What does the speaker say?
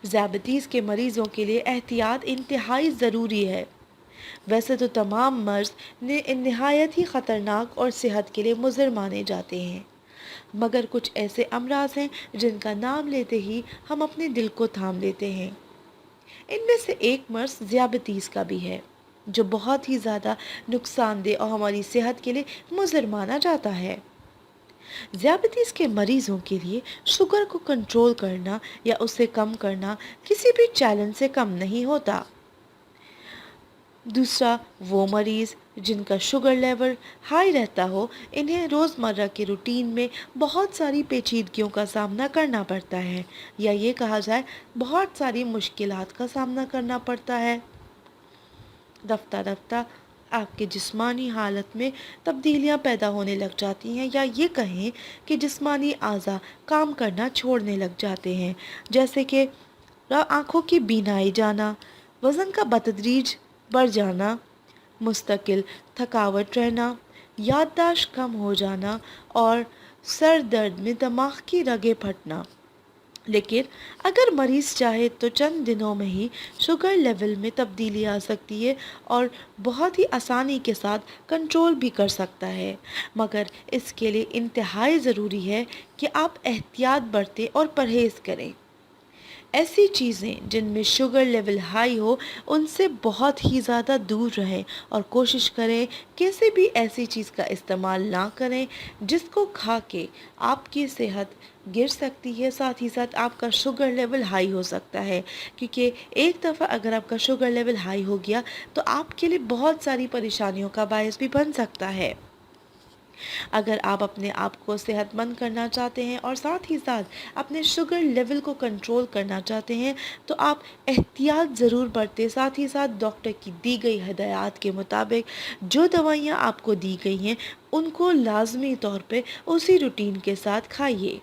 ذیابیطیز کے مریضوں کے لیے احتیاط انتہائی ضروری ہے۔ ویسے تو تمام مرض نہایت ہی خطرناک اور صحت کے لیے مضر مانے جاتے ہیں، مگر کچھ ایسے امراض ہیں جن کا نام لیتے ہی ہم اپنے دل کو تھام لیتے ہیں۔ ان میں سے ایک مرض ذیابیطیز کا بھی ہے، جو بہت ہی زیادہ نقصان دہ اور ہماری صحت کے لیے مضر مانا جاتا ہے۔ ذیابیطیز کے مریضوں کے لیے شوگر کو کنٹرول کرنا یا اسے کم کرنا کسی بھی چیلنج سے کم نہیں ہوتا۔ دوسرا، وہ مریض جن کا شوگر لیول ہائی رہتا ہو، انہیں روزمرہ کے روٹین میں بہت ساری پیچیدگیوں کا سامنا کرنا پڑتا ہے، یا یہ کہا جائے بہت ساری مشکلات کا سامنا کرنا پڑتا ہے۔ رفتہ رفتہ آپ کے جسمانی حالت میں تبدیلیاں پیدا ہونے لگ جاتی ہیں، یا یہ کہیں کہ جسمانی اعضاء کام کرنا چھوڑنے لگ جاتے ہیں، جیسے کہ آنکھوں کی بینائی جانا، وزن کا بتدریج بڑھ جانا، مستقل تھکاوٹ رہنا، یادداشت کم ہو جانا اور سر درد میں دماغ کی رگیں پھٹنا۔ لیکن اگر مریض چاہے تو چند دنوں میں ہی شوگر لیول میں تبدیلی آ سکتی ہے اور بہت ہی آسانی کے ساتھ کنٹرول بھی کر سکتا ہے، مگر اس کے لیے انتہائی ضروری ہے کہ آپ احتیاط برتیں اور پرہیز کریں۔ ایسی چیزیں جن میں شوگر لیول ہائی ہو ان سے بہت ہی زیادہ دور رہیں، اور کوشش کریں کسی بھی ایسی چیز کا استعمال نہ کریں جس کو کھا کے آپ کی صحت گر سکتی ہے، ساتھ ہی ساتھ آپ کا شوگر لیول ہائی ہو سکتا ہے، کیونکہ ایک دفعہ اگر آپ کا شوگر لیول ہائی ہو گیا تو آپ کے لیے بہت ساری پریشانیوں کا باعث بھی بن سکتا ہے۔ اگر آپ اپنے آپ کو صحت مند کرنا چاہتے ہیں اور ساتھ ہی ساتھ اپنے شوگر لیول کو کنٹرول کرنا چاہتے ہیں تو آپ احتیاط ضرور برتیں، ساتھ ہی ساتھ ڈاکٹر کی دی گئی ہدایات کے مطابق جو دوائیاں آپ کو دی گئی ہیں ان کو لازمی طور پہ اسی روٹین کے ساتھ کھائیے۔